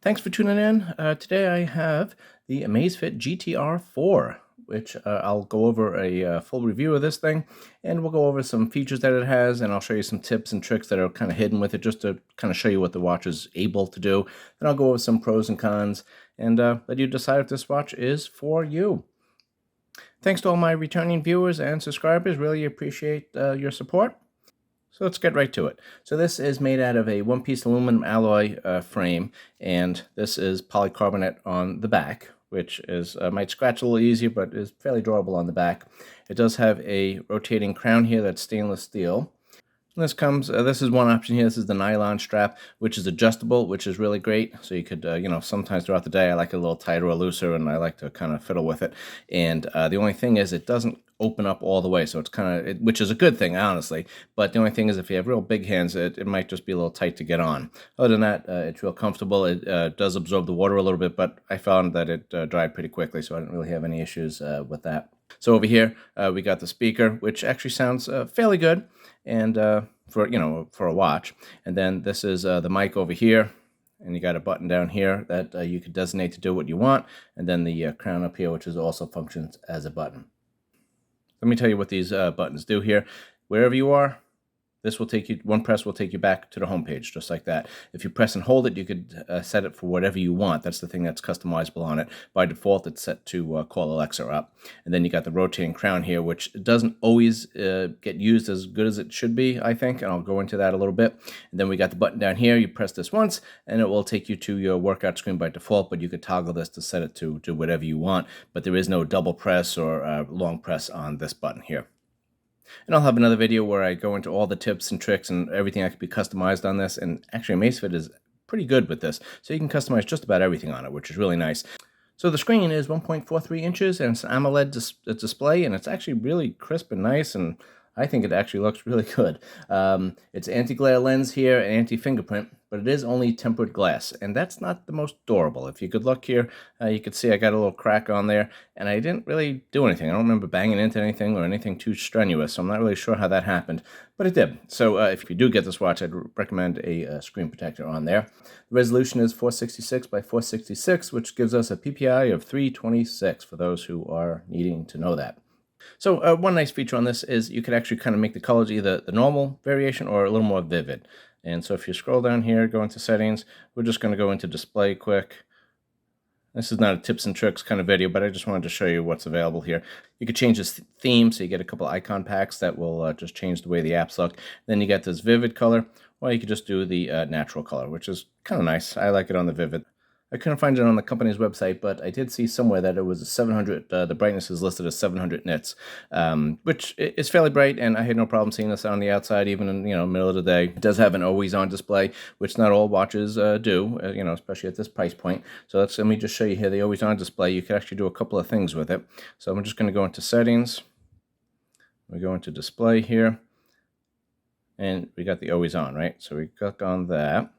Thanks for tuning in. Today I have the Amazfit GTR 4, which I'll go over a full review of this thing, and we'll go over some features that it has, and I'll show you some tips and tricks that are kind of hidden with it, just to kind of show you what the watch is able to do. Then I'll go over some pros and cons, and let you decide if this watch is for you. Thanks to all my returning viewers and subscribers. Really appreciate your support. So let's get right to it. So this is made out of a one-piece aluminum alloy frame, and this is polycarbonate on the back, which is might scratch a little easier, but is fairly durable on the back. It does have a rotating crown here that's stainless steel. This comes, this is one option here. This is the nylon strap, which is adjustable, which is really great. So you could, sometimes throughout the day, I like it a little tighter or looser, and I like to kind of fiddle with it. And the only thing is it doesn't open up all the way. So it's kind of, which is a good thing, honestly. But the only thing is if you have real big hands, it might just be a little tight to get on. Other than that, it's real comfortable. It does absorb the water a little bit, but I found that it dried pretty quickly, so I didn't really have any issues with that. So over here, we got the speaker, which actually sounds fairly good, and for a watch. And then this is the mic over here, and you got a button down here that you could designate to do what you want, and then the crown up here, which is also functions as a button. Let me tell you what these buttons do here. Wherever you are, this will take you, one press will take you back to the home page, just like that. If you press and hold it, you could set it for whatever you want. That's the thing that's customizable on it. By default, it's set to call Alexa up. And then you got the rotating crown here, which doesn't always get used as good as it should be, I think, and I'll go into that a little bit. And then we got the button down here. You press this once, and it will take you to your workout screen by default, but you could toggle this to set it to do whatever you want. But there is no double press or long press on this button here. And I'll have another video where I go into all the tips and tricks and everything that could be customized on this. And actually, Amazfit is pretty good with this. So you can customize just about everything on it, which is really nice. So the screen is 1.43 inches, and it's an AMOLED display, and it's actually really crisp and nice, and I think it actually looks really good. It's anti-glare lens here and anti-fingerprint, but it is only tempered glass, and that's not the most durable. If you could look here, you could see I got a little crack on there, and I didn't really do anything. I don't remember banging into anything or anything too strenuous, so I'm not really sure how that happened, but it did. So if you do get this watch, I'd recommend a screen protector on there. The resolution is 466 by 466, which gives us a PPI of 326 for those who are needing to know that. So one nice feature on this is you can actually kind of make the colors either the normal variation or a little more vivid. And so if you scroll down here, go into settings, we're just going to go into display quick. This is not a tips and tricks kind of video, but I just wanted to show you what's available here. You could change this theme, so you get a couple icon packs that will just change the way the apps look. Then you get this vivid color, or you could just do the natural color, which is kind of nice. I like it on the vivid. I couldn't find it on the company's website, but I did see somewhere that it was 700, the brightness is listed as 700 nits, which is fairly bright, and I had no problem seeing this on the outside, even in, middle of the day. It does have an always-on display, which not all watches do, especially at this price point. So let me just show you here the always-on display. You can actually do a couple of things with it. So I'm just going to go into settings. We go into display here, and we got the always-on, right? So we click on that.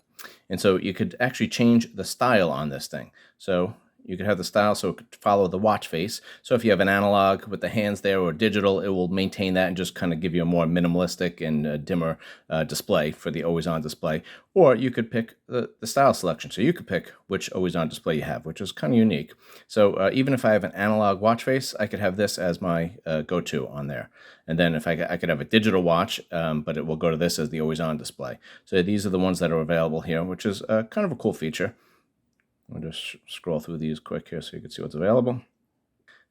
And so you could actually change the style on this thing. So you could have the style so it could follow the watch face. So if you have an analog with the hands there or digital, it will maintain that and just kind of give you a more minimalistic and dimmer display for the always-on display. Or you could pick the style selection. So you could pick which always-on display you have, which is kind of unique. So even if I have an analog watch face, I could have this as my go-to on there. And then if I could have a digital watch, but it will go to this as the always-on display. So these are the ones that are available here, which is kind of a cool feature. I'll just scroll through these quick here so you can see what's available.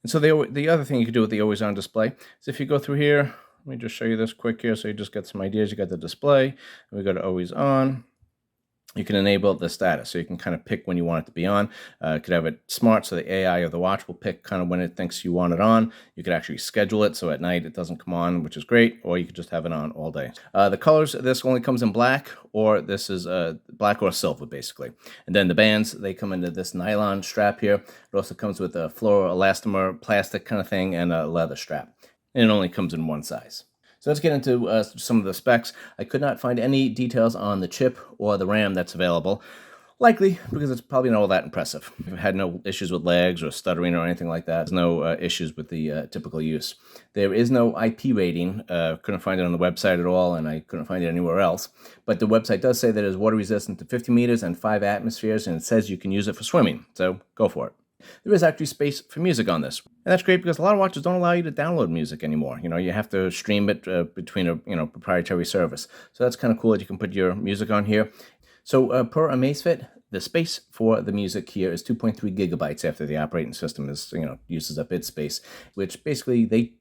And so the other thing you could do with the always-on display is if you go through here, let me just show you this quick here so you just get some ideas. You got the display, and we go to always-on. You can enable the status, so you can kind of pick when you want it to be on. You could have it smart, so the AI of the watch will pick kind of when it thinks you want it on. You could actually schedule it, so at night it doesn't come on, which is great, or you could just have it on all day. The colors, this only comes in black, or this is black or silver, basically. And then the bands, they come into this nylon strap here. It also comes with a fluoroelastomer plastic kind of thing and a leather strap. And it only comes in one size. So let's get into some of the specs. I could not find any details on the chip or the RAM that's available. Likely, because it's probably not all that impressive. I've had no issues with lags or stuttering or anything like that. There's no issues with the typical use. There is no IP rating. Couldn't find it on the website at all, and I couldn't find it anywhere else. But the website does say that it is water resistant to 50 meters and 5 atmospheres, and it says you can use it for swimming. So go for it. There is actually space for music on this, and that's great because a lot of watches don't allow you to download music anymore. You have to stream it between a proprietary service. So that's kind of cool that you can put your music on here. So per Amazfit, the space for the music here is 2.3 gigabytes after the operating system uses up its space, which basically they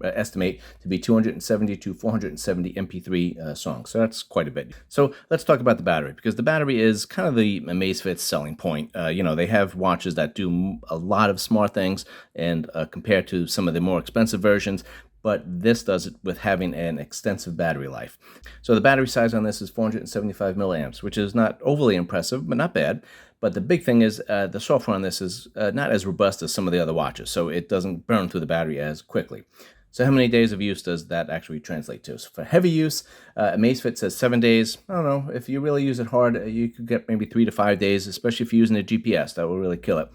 estimate to be 270 to 470 MP3 songs. So that's quite a bit. So let's talk about the battery, because the battery is kind of the Amazfit's selling point. They have watches that do a lot of smart things, and compared to some of the more expensive versions, but this does it with having an extensive battery life. So the battery size on this is 475 milliamps, which is not overly impressive, but not bad. But the big thing is the software on this is not as robust as some of the other watches, so it doesn't burn through the battery as quickly. So how many days of use does that actually translate to? So for heavy use, Amazfit says 7 days. I don't know, if you really use it hard, you could get maybe 3 to 5 days, especially if you're using a GPS. That will really kill it.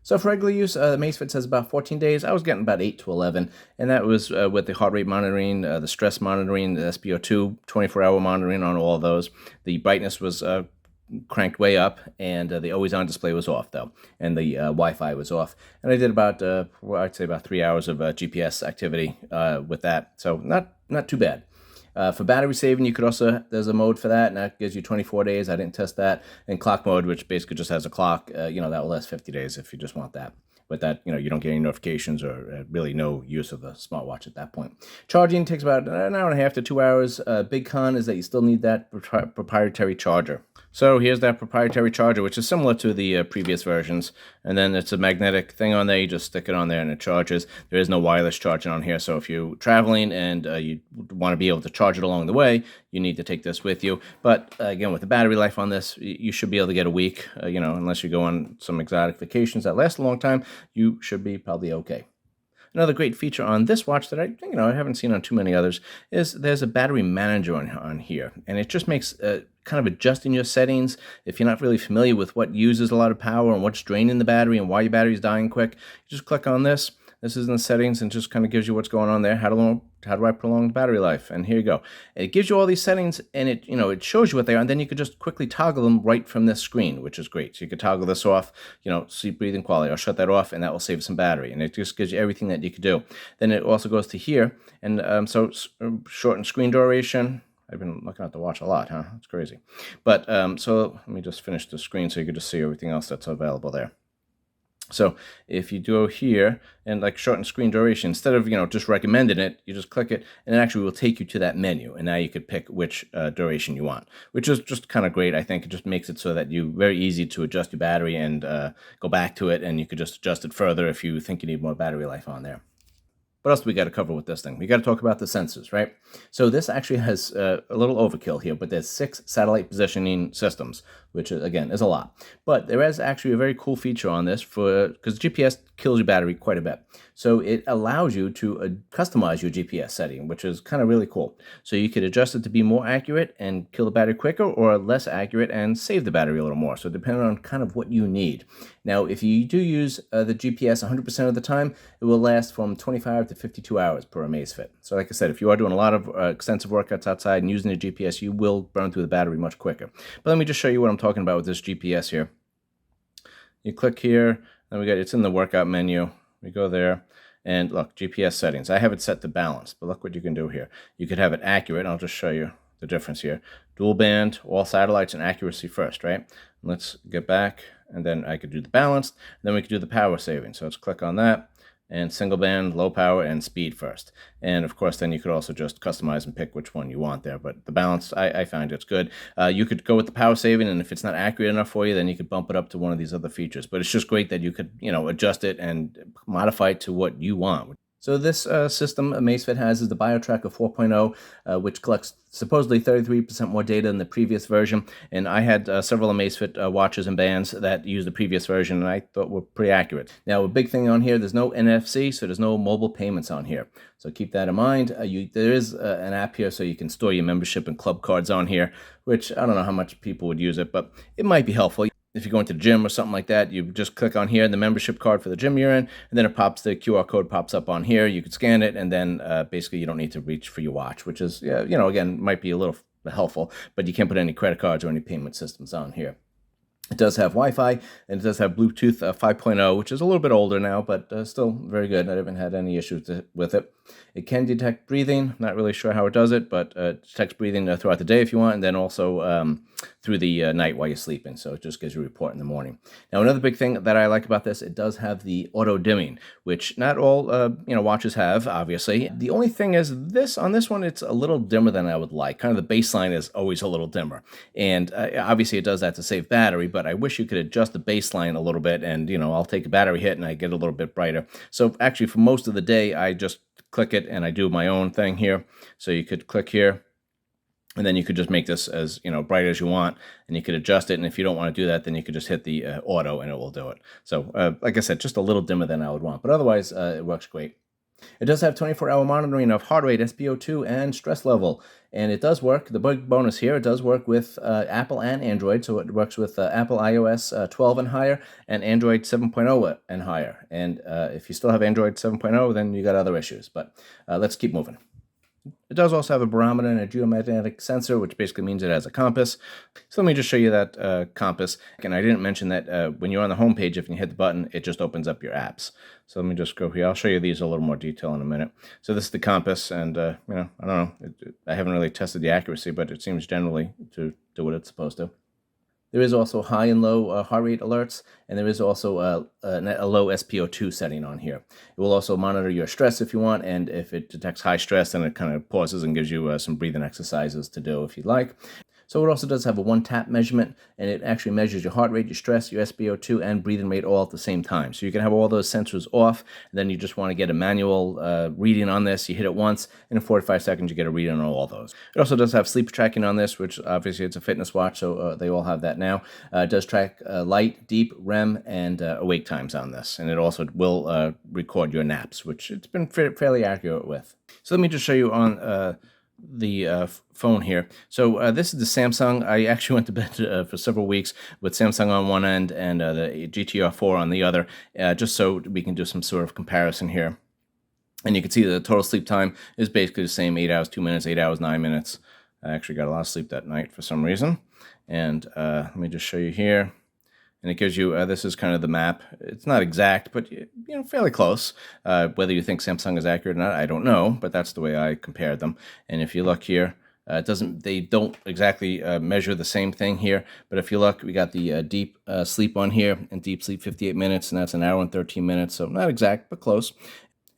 So for regular use, Amazfit says about 14 days. I was getting about 8 to 11, and that was with the heart rate monitoring, the stress monitoring, the SpO2, 24-hour monitoring on all of those. The brightness was cranked way up, and the always-on display was off, though, and the Wi-Fi was off. And I did about, I'd say about 3 hours of GPS activity with that, so not too bad. For battery saving, you could also, there's a mode for that, and that gives you 24 days. I didn't test that. And clock mode, which basically just has a clock, that will last 50 days if you just want that. But that, you don't get any notifications or really no use of the smartwatch at that point. Charging takes about an hour and a half to 2 hours. Big con is that you still need that proprietary charger. So here's that proprietary charger, which is similar to the previous versions. And then it's a magnetic thing on there. You just stick it on there and it charges. There is no wireless charging on here. So if you're traveling and you want to be able to charge it along the way, you need to take this with you. But again, with the battery life on this, you should be able to get a week, unless you go on some exotic vacations that last a long time, you should be probably okay. Another great feature on this watch that I haven't seen on too many others is there's a battery manager on here, and it just makes kind of adjusting your settings. If you're not really familiar with what uses a lot of power and what's draining the battery and why your battery's dying quick, you just click on this. This is in the settings and just kind of gives you what's going on there. How do I prolong the battery life? And here you go. It gives you all these settings, and it shows you what they are, and then you could just quickly toggle them right from this screen, which is great. So you could toggle this off, sleep, breathing, quality. I'll shut that off, and that will save some battery. And it just gives you everything that you could do. Then it also goes to here, and so shorten screen duration. I've been looking at the watch a lot, huh? That's crazy. But so let me just finish the screen so you can just see everything else that's available there. So if you go here and shorten screen duration, instead of just recommending it, you just click it, and it actually will take you to that menu, and now you could pick which duration you want, which is just kind of great. I think it just makes it so that you very easy to adjust your battery and go back to it, and you could just adjust it further if you think you need more battery life on there. What else do we got to cover with this thing? We got to talk about the sensors, right? So this actually has a little overkill here, but there's 6 satellite positioning systems, which again is a lot. But there is actually a very cool feature on this because GPS kills your battery quite a bit. So it allows you to customize your GPS setting, which is kind of really cool. So you could adjust it to be more accurate and kill the battery quicker, or less accurate and save the battery a little more. So depending on kind of what you need. Now, if you do use the GPS 100% of the time, it will last from 25 to 52 hours per Amazfit. So like I said, if you are doing a lot of extensive workouts outside and using the GPS, you will burn through the battery much quicker. But let me just show you what I'm talking about with this GPS here. You click here, then it's in the workout menu. We go there, and look, GPS settings. I have it set to balance, but look what you can do here. You could have it accurate. I'll just show you the difference here. Dual band, all satellites, and accuracy first, right? Let's get back, and then I could do the balance. Then we could do the power saving. So let's click on that. And single band, low power, and speed first. And of course, then you could also just customize and pick which one you want there. But the balance, I find it's good. You could go with the power saving, and if it's not accurate enough for you, then you could bump it up to one of these other features. But it's just great that you could, adjust it and modify it to what you want. So this system Amazfit has is the BioTracker 4.0, which collects supposedly 33% more data than the previous version. And I had several Amazfit watches and bands that used the previous version, and I thought were pretty accurate. Now, a big thing on here, there's no NFC, so there's no mobile payments on here. So keep that in mind. There is an app here, so you can store your membership and club cards on here, which I don't know how much people would use it, but it might be helpful. if you go into the gym or something like that, you just click on here, the membership card for the gym you're in, and then it pops, the QR code pops up on here. You could scan it, and then basically you don't need to reach for your watch, which is, again, might be a little helpful, but you can't put any credit cards or any payment systems on here. It does have Wi-Fi, and it does have Bluetooth 5.0, which is a little bit older now, but still very good. I haven't had any issues with it. It can detect breathing. Not really sure how it does it, but it detects breathing throughout the day if you want, and then also through the night while you're sleeping. So it just gives you a report in the morning. Now, another big thing that I like about this, it does have the auto dimming, which not all watches have, obviously. The only thing is on this one, it's a little dimmer than I would like. Kind of the baseline is always a little dimmer, and obviously it does that to save battery. But I wish you could adjust the baseline a little bit, and I'll take a battery hit and I get a little bit brighter. So actually, for most of the day, I just click it and I do my own thing here. So you could click here, and then you could just make this as bright as you want, and you could adjust it. And if you don't want to do that, then you could just hit the auto, and it will do it. So like I said, just a little dimmer than I would want, but otherwise it works great. It does have 24-hour monitoring of heart rate, SpO2, and stress level. And it does work. The big bonus here, it does work with Apple and Android. So it works with Apple iOS 12 and higher, and Android 7.0 and higher. And if you still have Android 7.0, then you got other issues. But let's keep moving. It does also have a barometer and a geomagnetic sensor, which basically means it has a compass. So let me just show you that compass. And I didn't mention that when you're on the home page, if you hit the button, it just opens up your apps. So let me just go here. I'll show you these in a little more detail in a minute. So this is the compass, and I don't know. I haven't really tested the accuracy, but it seems generally to do what it's supposed to. There is also high and low heart rate alerts, and there is also a low SpO2 setting on here. It will also monitor your stress if you want, and if it detects high stress, then it kind of pauses and gives you some breathing exercises to do if you'd like. So it also does have a one-tap measurement, and it actually measures your heart rate, your stress, your SpO2, and breathing rate all at the same time. So you can have all those sensors off, and then you just want to get a manual reading on this. You hit it once, and in 45 seconds you get a reading on all those. It also does have sleep tracking on this, which obviously it's a fitness watch, so they all have that now. It does track light, deep, REM, and awake times on this, and it also will record your naps, which it's been fairly accurate with. So let me just show you on the phone here. So this is the Samsung. I actually went to bed for several weeks with Samsung on one end and the GTR 4 on the other, just so we can do some sort of comparison here. And you can see the total sleep time is basically the same: 8 hours, 2 minutes, 8 hours, 9 minutes. I actually got a lot of sleep that night for some reason. And let me just show you here. And it gives you, this is kind of the map. It's not exact, but fairly close. Whether you think Samsung is accurate or not, I don't know, but that's the way I compared them. And if you look here, they don't exactly measure the same thing here, but if you look, we got the deep sleep on here, and deep sleep 58 minutes, and that's an hour and 13 minutes, so not exact, but close.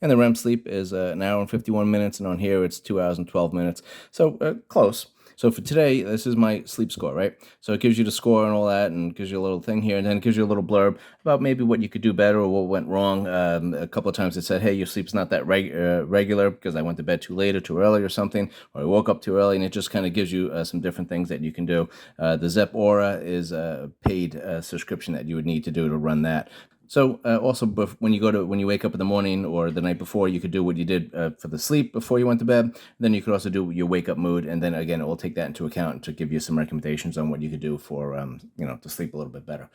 And the REM sleep is an hour and 51 minutes, and on here it's 2 hours and 12 minutes, so close. So for today, this is my sleep score, right? So it gives you the score and all that, and gives you a little thing here, and then it gives you a little blurb about maybe what you could do better or what went wrong. A couple of times it said, hey, your sleep's not that regular because I went to bed too late or too early or something, or I woke up too early, and it just kind of gives you some different things that you can do. The Zepp Aura is a paid subscription that you would need to do to run that. So also, when you wake up in the morning or the night before, you could do what you did for the sleep before you went to bed. Then you could also do your wake up mood, and then again, it will take that into account to give you some recommendations on what you could do for to sleep a little bit better.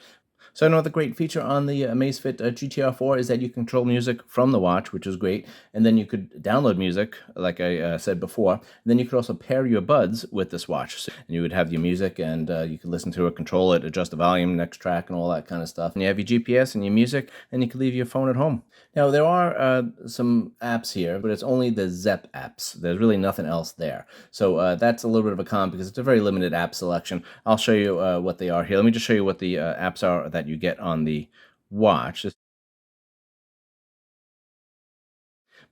So another great feature on the Amazfit GTR 4 is that you control music from the watch, which is great. And then you could download music, like I said before. And then you could also pair your buds with this watch. So, and you would have your music, and you could listen to it, control it, adjust the volume, next track, and all that kind of stuff. And you have your GPS and your music, and you can leave your phone at home. Now, there are some apps here, but it's only the Zepp apps. There's really nothing else there. So that's a little bit of a con because it's a very limited app selection. I'll show you what they are here. Let me just show you what the apps are that you get on the watch.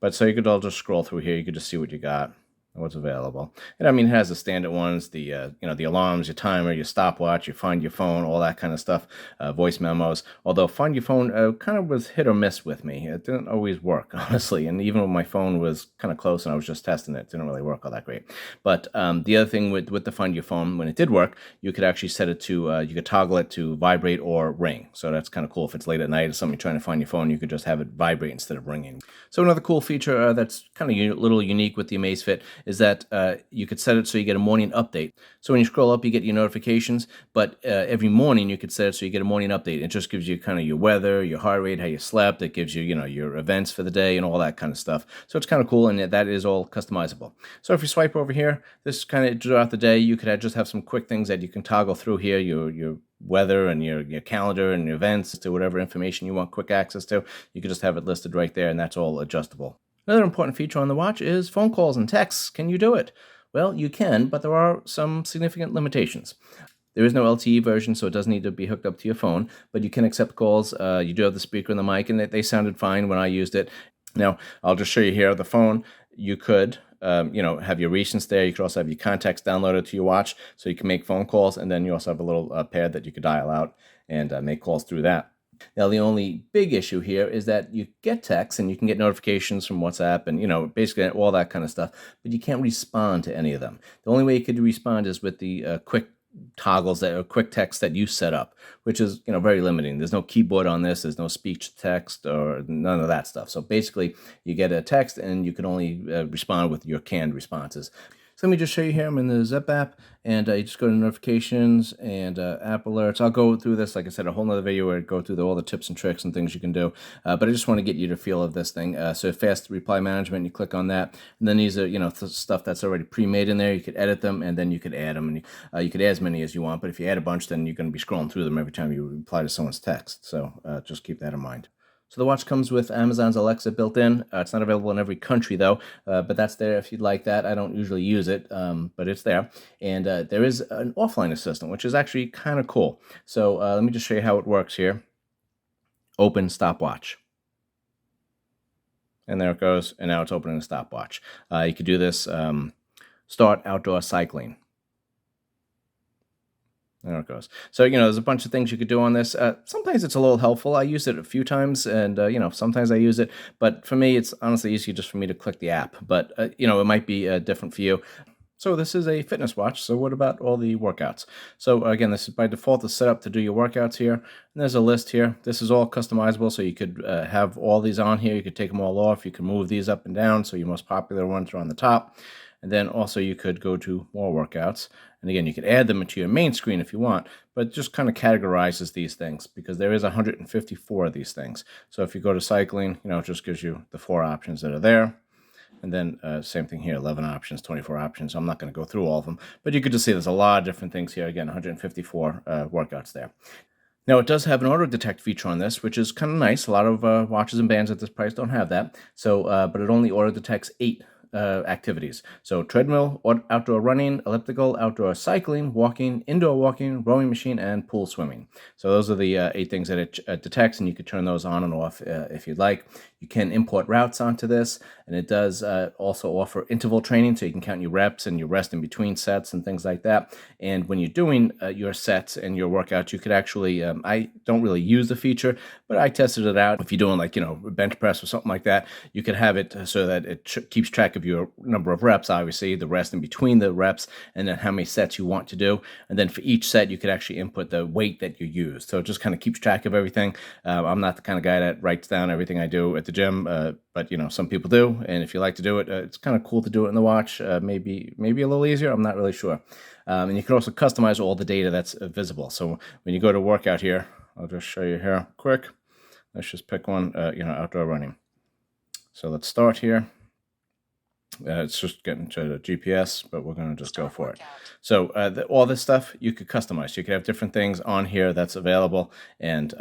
But so you could all just scroll through here. You could just see what you got, what's available. And I mean, it has the standard ones, the the alarms, your timer, your stopwatch, you find your phone, all that kind of stuff, voice memos. Although find your phone kind of was hit or miss with me. It didn't always work, honestly. And even when my phone was kind of close and I was just testing it, it didn't really work all that great. But the other thing with the find your phone, when it did work, you could actually set it to, you could toggle it to vibrate or ring. So that's kind of cool. If it's late at night or something, you're trying to find your phone, you could just have it vibrate instead of ringing. So another cool feature that's kind of a little unique with the Amazfit is that you could set it so you get a morning update. So when you scroll up, you get your notifications, but every morning you could set it so you get a morning update. It just gives you kind of your weather, your heart rate, how you slept. It gives you, your events for the day and all that kind of stuff. So it's kind of cool, and that is all customizable. So if you swipe over here, this kind of throughout the day, you could just have some quick things that you can toggle through here, your weather and your calendar and your events to whatever information you want quick access to. You can just have it listed right there, and that's all adjustable. Another important feature on the watch is phone calls and texts. Can you do it? Well, you can, but there are some significant limitations. There is no LTE version, so it doesn't need to be hooked up to your phone, but you can accept calls. You do have the speaker and the mic, and they sounded fine when I used it. Now, I'll just show you here the phone. You could, have your recents there. You could also have your contacts downloaded to your watch, so you can make phone calls, and then you also have a little pad that you could dial out and make calls through that. Now, the only big issue here is that you get texts and you can get notifications from WhatsApp and, basically all that kind of stuff, but you can't respond to any of them. The only way you could respond is with the quick toggles that are quick text that you set up, which is, very limiting. There's no keyboard on this. There's no speech to text or none of that stuff. So basically, you get a text and you can only respond with your canned responses. So let me just show you here. I'm in the Zepp app, and you just go to notifications and app alerts. I'll go through this, like I said, a whole nother video where I go through all the tips and tricks and things you can do. But I just want to get you the feel of this thing. So fast reply management, you click on that. And then these are, stuff that's already pre-made in there. You could edit them, and then you could add them. And you could add as many as you want. But if you add a bunch, then you're going to be scrolling through them every time you reply to someone's text. So just keep that in mind. So the watch comes with Amazon's Alexa built in. It's not available in every country, though, but that's there if you'd like that. I don't usually use it, but it's there. And there is an offline assistant, which is actually kind of cool. So let me just show you how it works here. Open stopwatch. And there it goes, and now it's opening the stopwatch. You could do this, start outdoor cycling. There it goes. So, there's a bunch of things you could do on this. Sometimes it's a little helpful. I used it a few times, and, sometimes I use it. But for me, it's honestly easier just for me to click the app. But, it might be different for you. So this is a fitness watch. So what about all the workouts? So again, this is by default is set up to do your workouts here. And there's a list here. This is all customizable. So you could have all these on here. You could take them all off. You can move these up and down. So your most popular ones are on the top. And then also you could go to more workouts. And again, you could add them into your main screen if you want, but it just kind of categorizes these things because there is 154 of these things. So if you go to cycling, it just gives you the 4 options that are there. And then same thing here, 11 options, 24 options. I'm not going to go through all of them, but you could just see there's a lot of different things here. Again, 154 workouts there. Now, it does have an auto-detect feature on this, which is kind of nice. A lot of watches and bands at this price don't have that. So, but it only auto-detects 8 activities. So treadmill, outdoor running, elliptical, outdoor cycling, walking, indoor walking, rowing machine, and pool swimming. So those are the 8 things that it detects, and you could turn those on and off if you'd like. You can import routes onto this, and it does also offer interval training, so you can count your reps and your rest in between sets and things like that. And when you're doing your sets and your workouts, you could actually, I don't really use the feature, but I tested it out. If you're doing bench press or something like that, you could have it so that it keeps track of your number of reps, obviously, the rest in between the reps, and then how many sets you want to do. And then for each set, you could actually input the weight that you use. So it just kind of keeps track of everything. I'm not the kind of guy that writes down everything I do at the gym, but some people do. And if you like to do it, it's kind of cool to do it in the watch. Maybe a little easier. I'm not really sure. And you can also customize all the data that's visible. So when you go to workout here, I'll just show you here quick. Let's just pick one, outdoor running. So let's start here. It's just getting to the GPS, but we're going to just go for it. So all this stuff you could customize. You could have different things on here that's available, and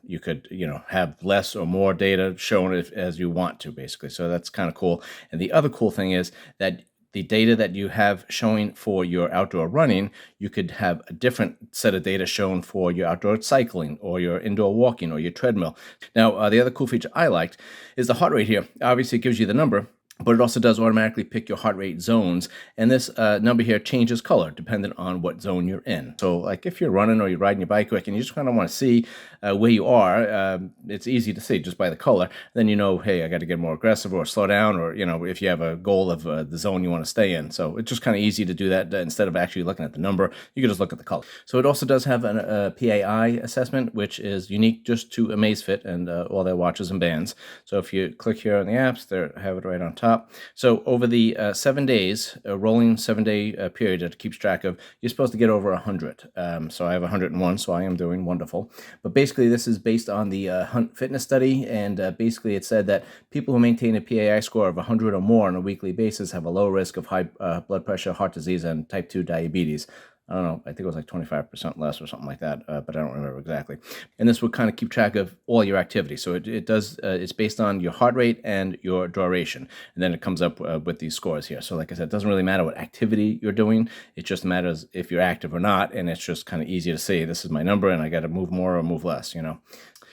you could have less or more data shown as you want to, basically. So that's kind of cool. And the other cool thing is that the data that you have showing for your outdoor running, you could have a different set of data shown for your outdoor cycling or your indoor walking or your treadmill. Now, the other cool feature I liked is the heart rate here. Obviously, it gives you the number, but it also does automatically pick your heart rate zones. And this number here changes color depending on what zone you're in. So like if you're running or you're riding your bike quick and you just kind of want to see where you are, it's easy to see just by the color. Then hey, I got to get more aggressive or slow down, or, if you have a goal of the zone you want to stay in. So it's just kind of easy to do that instead of actually looking at the number. You can just look at the color. So it also does have a PAI assessment, which is unique just to Amazfit and all their watches and bands. So if you click here on the apps, they have it right on top. top. So over the 7 days, a rolling 7-day period that it keeps track of, you're supposed to get over 100. So I have 101, so I am doing wonderful. But basically, this is based on the Hunt Fitness study, and basically it said that people who maintain a PAI score of 100 or more on a weekly basis have a low risk of high blood pressure, heart disease, and type 2 diabetes. I don't know, I think it was like 25% less or something like that, but I don't remember exactly. And this would kind of keep track of all your activity. So it does, it's based on your heart rate and your duration. And then it comes up with these scores here. So like I said, it doesn't really matter what activity you're doing. It just matters if you're active or not. And it's just kind of easy to see, this is my number and I got to move more or move less, you know.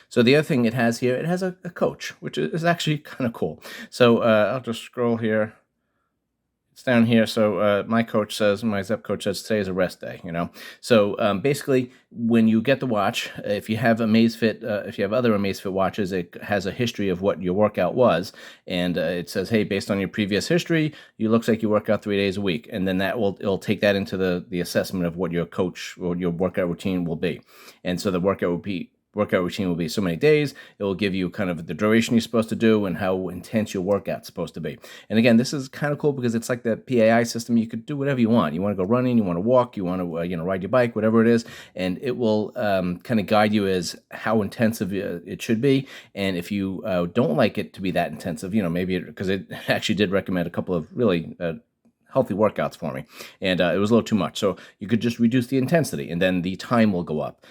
So the other thing it has here, it has a coach, which is actually kind of cool. So I'll just scroll here. It's down here. So my coach says, my Zepp coach says today is a rest day, you know. So basically, when you get the watch, if you have Amazfit, if you have other Amazfit watches, it has a history of what your workout was. And it says, hey, based on your previous history, it looks like you work out 3 days a week. And then it'll take that into the assessment of what your coach or your workout routine will be. And so the workout routine will be so many days. It will give you kind of the duration you're supposed to do and how intense your workout's supposed to be. And again, this is kind of cool because it's like the PAI system. You could do whatever you want. You want to go running, you want to walk, you want to ride your bike, whatever it is, and it will kind of guide you as how intensive it should be. And if you don't like it to be that intensive, maybe because it actually did recommend a couple of really healthy workouts for me, and it was a little too much. So you could just reduce the intensity, and then the time will go up.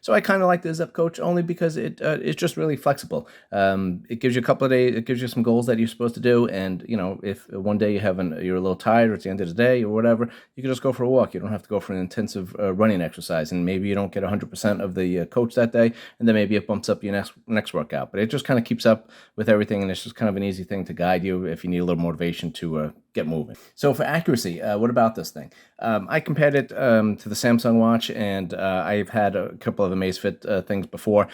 So I kind of like the Zepp Coach only because it's just really flexible. It gives you a couple of days. It gives you some goals that you're supposed to do, and if one day you're a little tired or it's the end of the day or whatever, you can just go for a walk. You don't have to go for an intensive running exercise, and maybe you don't get 100% of the coach that day, and then maybe it bumps up your next workout. But it just kind of keeps up with everything, and it's just kind of an easy thing to guide you if you need a little motivation to get moving. So for accuracy, what about this thing? I compared it to the Samsung watch, and I've had a couple of Amazfit things before.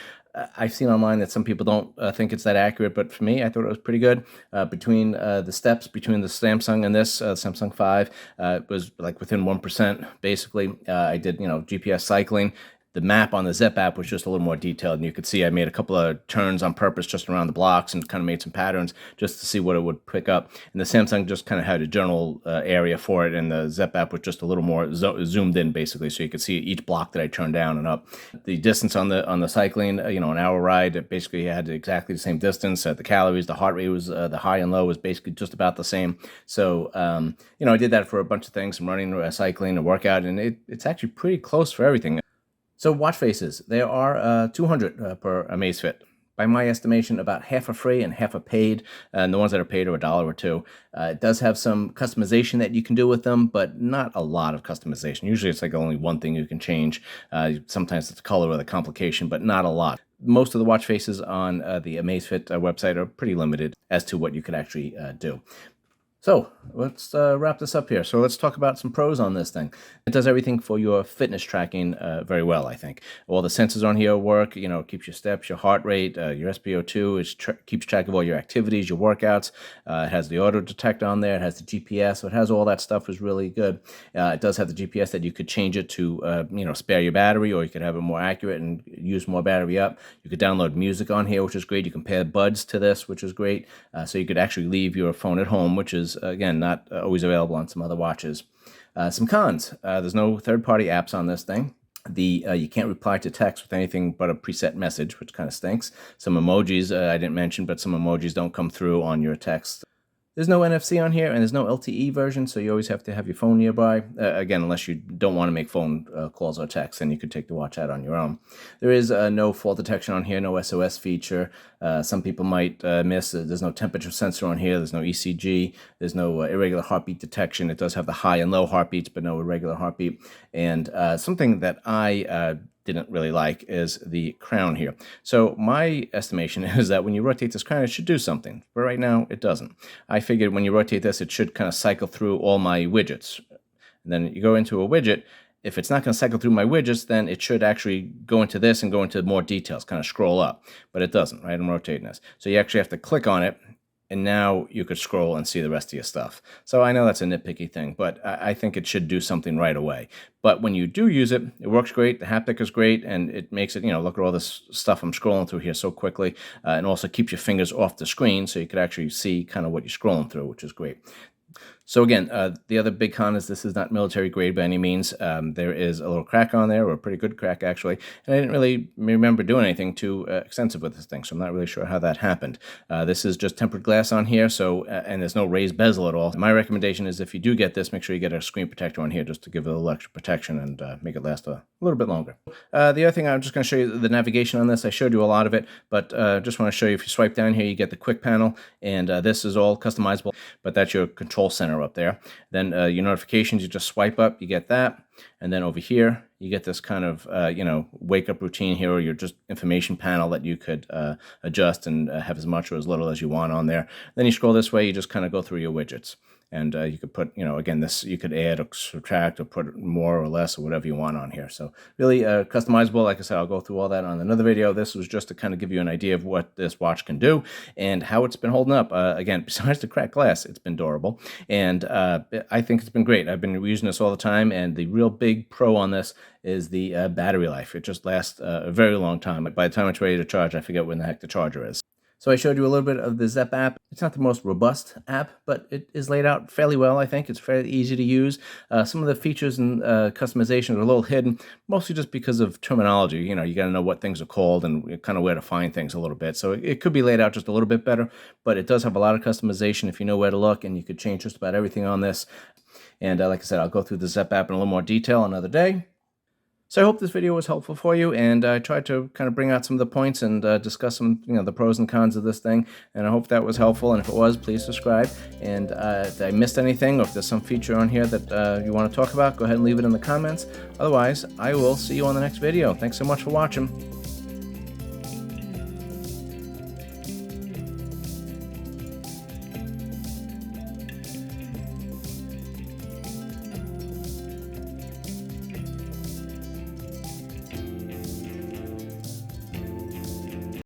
I've seen online that some people don't think it's that accurate, but for me, I thought it was pretty good. Between the steps between the Samsung and this Samsung 5, it was like within 1%, basically. I did, GPS cycling. The map on the Zepp app was just a little more detailed, and you could see I made a couple of turns on purpose just around the blocks and kind of made some patterns just to see what it would pick up. And the Samsung just kind of had a general area for it, and the Zepp app was just a little more zoomed in, basically, so you could see each block that I turned down and up. The distance on the cycling, an hour ride, it basically had exactly the same distance. The calories, the heart rate was the high and low was basically just about the same. So I did that for a bunch of things, some running, cycling, a workout, and it's actually pretty close for everything. So watch faces, there are 200 per Amazfit. By my estimation, about half are free and half are paid, and the ones that are paid are $1 or $2. It does have some customization that you can do with them, but not a lot of customization. Usually it's like only one thing you can change. Sometimes it's a color with a complication, but not a lot. Most of the watch faces on the Amazfit website are pretty limited as to what you could actually do. So let's wrap this up here. So let's talk about some pros on this thing. It does everything for your fitness tracking very well, I think. All the sensors on here work. It keeps your steps, your heart rate, your SpO2. It keeps track of all your activities, your workouts. It has the autodetect on there. It has the GPS. So it has all that stuff, is really good. It does have the GPS that you could change it to, spare your battery, or you could have it more accurate and use more battery up. You could download music on here, which is great. You can pair buds to this, which is great. So you could actually leave your phone at home, which is again, not always available on some other watches. Some cons. There's no third-party apps on this thing. You can't reply to text with anything but a preset message, which kind of stinks. Some emojis I didn't mention, but some emojis don't come through on your text. There's no NFC on here, and there's no LTE version, so you always have to have your phone nearby. Again, unless you don't want to make phone calls or texts, then you could take the watch out on your own. There is no fall detection on here, no SOS feature. Some people might miss. There's no temperature sensor on here. There's no ECG. There's no irregular heartbeat detection. It does have the high and low heartbeats, but no irregular heartbeat. And something that I didn't really like is the crown here. So my estimation is that when you rotate this crown, it should do something, but right now it doesn't. I figured when you rotate this, it should kind of cycle through all my widgets. And then you go into a widget. If it's not going to cycle through my widgets, then it should actually go into this and go into more details, kind of scroll up, but it doesn't, right? I'm rotating this. So you actually have to click on it, and now you could scroll and see the rest of your stuff. So I know that's a nitpicky thing, but I think it should do something right away. But when you do use it, it works great. The haptic is great, and it makes it, look at all this stuff I'm scrolling through here so quickly, and also keeps your fingers off the screen so you could actually see kind of what you're scrolling through, which is great. So again, the other big con is this is not military grade by any means. There is a little crack on there, or a pretty good crack actually, and I didn't really remember doing anything too extensive with this thing, so I'm not really sure how that happened. This is just tempered glass on here, so and there's no raised bezel at all. My recommendation is if you do get this, make sure you get a screen protector on here just to give it a little extra protection and make it last a little bit longer. The other thing, I'm just going to show you the navigation on this. I showed you a lot of it, but just want to show you, if you swipe down here, you get the quick panel, and this is all customizable, but that's your control center up there. Then your notifications, you just swipe up, you get that. And then over here, you get this kind of, wake up routine here, or your just information panel that you could adjust and have as much or as little as you want on there. Then you scroll this way, you just kind of go through your widgets. And you could put, again, this you could add or subtract or put more or less or whatever you want on here. So really customizable. Like I said, I'll go through all that on another video. This was just to kind of give you an idea of what this watch can do and how it's been holding up. Again, besides the cracked glass, it's been durable. And I think it's been great. I've been using this all the time. And the real big pro on this is the battery life. It just lasts a very long time. By the time it's ready to charge, I forget when the heck the charger is. So I showed you a little bit of the Zepp app. It's not the most robust app, but it is laid out fairly well, I think. It's fairly easy to use. Some of the features and customization are a little hidden, mostly just because of terminology. You got to know what things are called and kind of where to find things a little bit. So it could be laid out just a little bit better, but it does have a lot of customization if you know where to look, and you could change just about everything on this. And like I said, I'll go through the Zepp app in a little more detail another day. So I hope this video was helpful for you, and I tried to kind of bring out some of the points and discuss some, the pros and cons of this thing, and I hope that was helpful. And if it was, please subscribe. And if I missed anything, or if there's some feature on here that you want to talk about, go ahead and leave it in the comments. Otherwise, I will see you on the next video. Thanks so much for watching.